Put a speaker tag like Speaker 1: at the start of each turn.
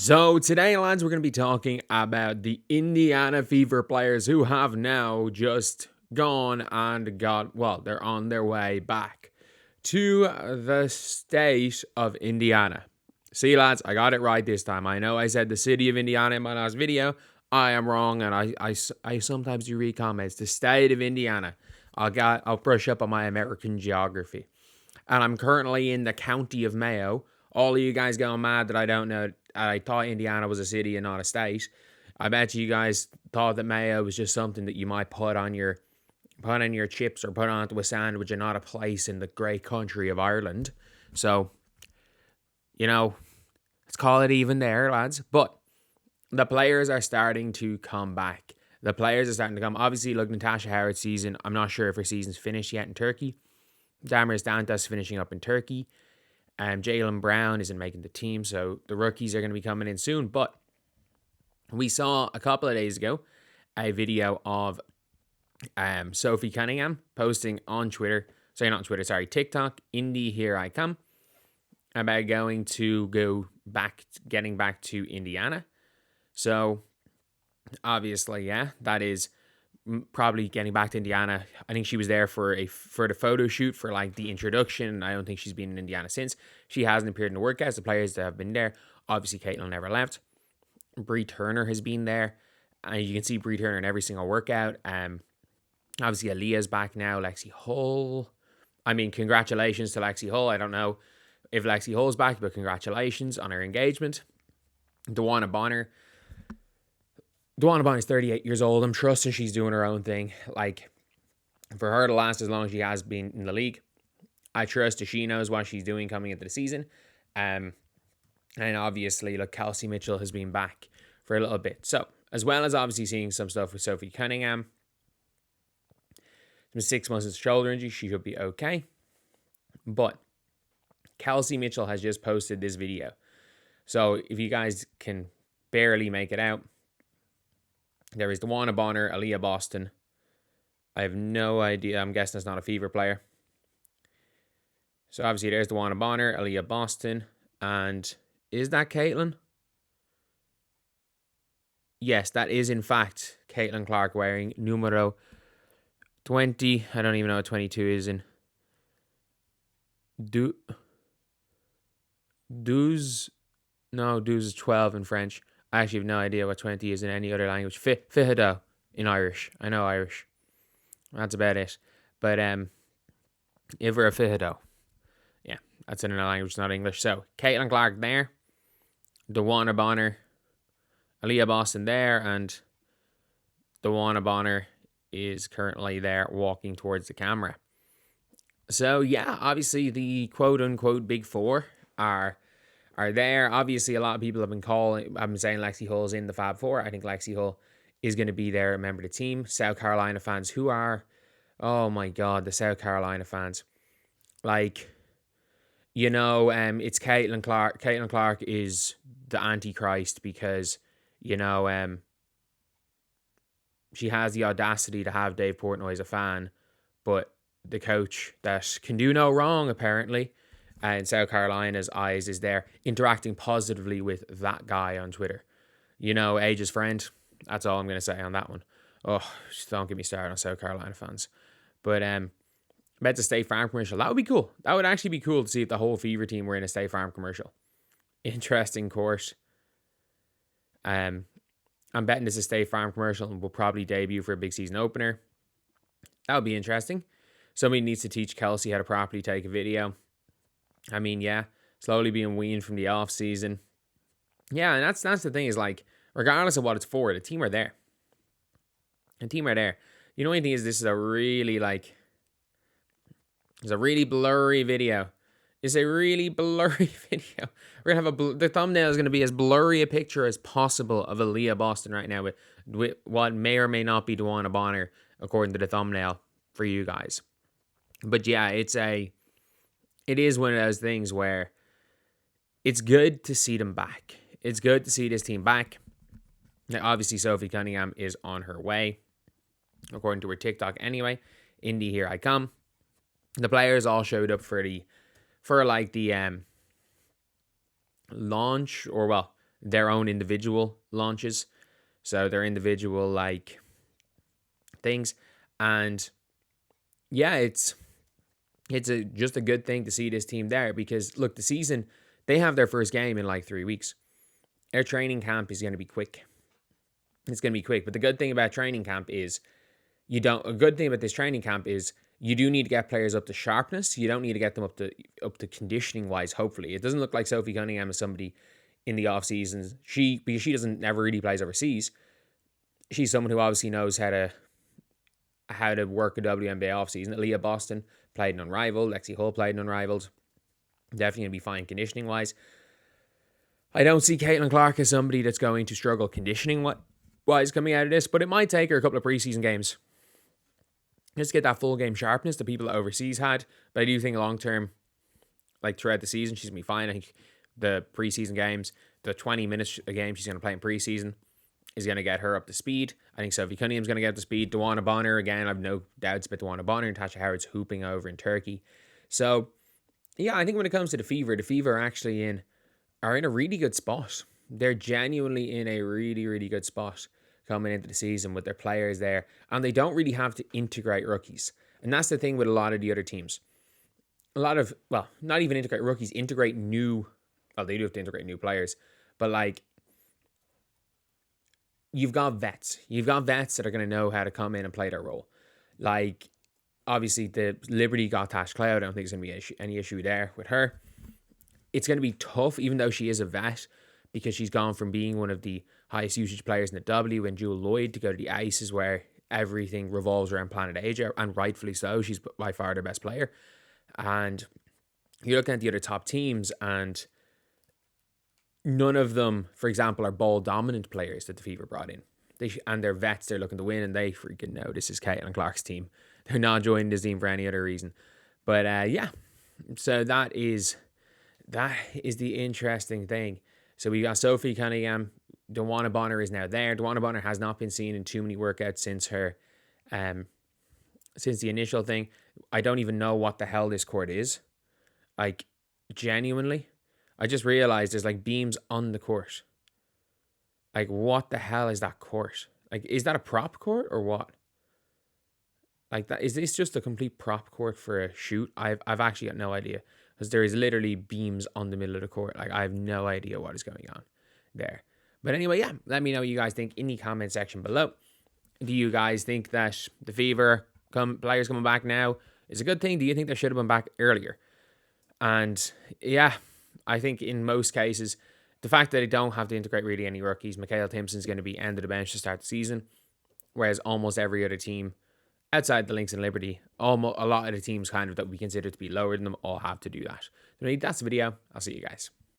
Speaker 1: So today, lads, we're going to be talking about the Indiana Fever players who have now just gone and they're on their way back to the state of Indiana. See, lads, I got it right this time. I know I said the city of Indiana in my last video. I am wrong, and I sometimes do read comments. The state of Indiana. I'll brush up on my American geography. And I'm currently in the county of Mayo. All of you guys going mad that I don't know. I thought Indiana was a city and not a state. I bet you guys thought that Mayo was just something that you might put on your chips or put onto a sandwich and not a place in the great country of Ireland. So, let's call it even there, lads. But the players are starting to come back. The players are starting to come. Obviously, look, Natasha Howard's season, I'm not sure if her season's finished yet in Turkey. Damaris Dantas finishing up in Turkey. Jaylen Brown isn't making the team, so the rookies are going to be coming in soon. But we saw a couple of days ago a video of Sophie Cunningham posting on TikTok, Indy Here I Come, about getting back to Indiana. So, obviously, that is probably getting back to Indiana. I think she was there for the photo shoot for like the introduction. I don't think she's been in Indiana since. She hasn't appeared in the workouts. The players that have been there, obviously Caitlin never left. Bree Turner has been there, and you can see Bree Turner in every single workout. Obviously Aaliyah's back now. Lexi Hull. I mean, congratulations to Lexi Hull. I don't know if Lexi Hull's back, but congratulations on her engagement. DeWanna Bonner is 38 years old. I'm trusting she's doing her own thing. Like, for her to last as long as she has been in the league, I trust that she knows what she's doing coming into the season. And obviously, look, Kelsey Mitchell has been back for a little bit. So, as well as obviously seeing some stuff with Sophie Cunningham, from 6 months of shoulder injury, she should be okay. But Kelsey Mitchell has just posted this video. So, if you guys can barely make it out, there is DeWanna Bonner, Aaliyah Boston. I have no idea. I'm guessing it's not a Fever player. So obviously there's DeWanna Bonner, Aaliyah Boston. And is that Caitlin? Yes, that is in fact Caitlin Clark wearing numero 20. I don't even know what 22 is in. Douze is 12 in French. I actually have no idea what 20 is in any other language. Fihado in Irish. I know Irish. That's about it. But Iver a Fihado. Yeah, that's in another language, not English. So, Caitlin Clark there. DeWanna Bonner. Aaliyah Boston there. And DeWanna Bonner is currently there walking towards the camera. So, yeah, obviously the quote-unquote Big Four are there. Obviously, a lot of people have been saying Lexi Hull's in the Fab Four. I think Lexi Hull is going to be there, a member of the team. South Carolina fans who are, oh my God, the South Carolina fans. Like, it's Caitlin Clark. Caitlin Clark is the Antichrist because, she has the audacity to have Dave Portnoy as a fan, but the coach that can do no wrong, apparently, in South Carolina's eyes, is there interacting positively with that guy on Twitter. Age's friend. That's all I'm going to say on that one. Oh, just don't get me started on South Carolina fans. But about the State Farm commercial, that would be cool. That would actually be cool to see if the whole Fever team were in a State Farm commercial. Interesting course. I'm betting this is a State Farm commercial and will probably debut for a big season opener. That would be interesting. Somebody needs to teach Kelsey how to properly take a video. I mean, yeah, slowly being weaned from the off season. Yeah, and that's the thing is, like, regardless of what it's for, the team are there. The only thing is, this is a really blurry video. It's a really blurry video. We're gonna have the thumbnail is gonna be as blurry a picture as possible of Aaliyah Boston right now with what may or may not be DeWanna Bonner according to the thumbnail for you guys. But yeah, it is one of those things where it's good to see them back. It's good to see this team back. Now, obviously, Sophie Cunningham is on her way, according to her TikTok anyway. Indy, here I come. The players all showed up for the launch, or their own individual launches. So their individual like things. And yeah, it's just a good thing to see this team there, because look, the season, they have their first game in like 3 weeks. Their training camp is going to be quick. It's going to be quick. But the good thing about training camp is a good thing about this training camp is you do need to get players up to sharpness. You don't need to get them up to conditioning wise, hopefully. It doesn't look like Sophie Cunningham is somebody in the off seasons. Because she doesn't never really plays overseas. She's someone who obviously knows how to work a WNBA off season. Aaliyah Boston played in Unrivaled. Lexi Hull played in Unrivaled. Definitely going to be fine conditioning wise. I don't see Caitlin Clark as somebody that's going to struggle conditioning wise coming out of this, but it might take her a couple of preseason games just to get that full game sharpness that people overseas had. But I do think long term, like throughout the season, she's going to be fine. I think the preseason games, the 20 minutes a game she's going to play in preseason is going to get her up to speed. I think Sophie Cunningham's going to get up to speed. Dawana Bonner, again, I have no doubts about Dawana Bonner. Tasha Howard's hooping over in Turkey. So, yeah, I think when it comes to the Fever are in a really good spot. They're genuinely in a really, really good spot coming into the season with their players there. And they don't really have to integrate rookies. And that's the thing with a lot of the other teams. Not even integrate rookies, integrate new... Well, they do have to integrate new players. But, like, you've got vets. You've got vets that are going to know how to come in and play their role. Like, obviously, the Liberty got Tash Cloud. I don't think there's going to be any issue there with her. It's going to be tough, even though she is a vet, because she's gone from being one of the highest usage players in the W and Jewel Lloyd to go to the Aces, where everything revolves around Planet Asia, and rightfully so. She's by far their best player. And you're looking at the other top teams, and none of them, for example, are ball-dominant players that the Fever brought in. And they're vets, they're looking to win, and they freaking know this is Caitlin Clark's team. They're not joining this team for any other reason. But yeah, so that is the interesting thing. So we got Sophie Cunningham. Dawana Bonner is now there. Dawana Bonner has not been seen in too many workouts since the initial thing. I don't even know what the hell this court is. Like, genuinely. I just realized there's like beams on the court. Like, what the hell is that court? Like, is that a prop court or what? Like, that is this just a complete prop court for a shoot? I've actually got no idea, because there is literally beams on the middle of the court. Like, I have no idea what is going on there. But anyway, yeah, let me know what you guys think in the comment section below. Do you guys think that the Fever players coming back now is a good thing? Do you think they should have been back earlier? And yeah, I think in most cases, the fact that they don't have to integrate really any rookies, Michaela Timpson's going to be end of the bench to start the season, whereas almost every other team outside the Lynx and Liberty, a lot of the teams kind of that we consider to be lower than them all have to do that. Anyway, that's the video. I'll see you guys.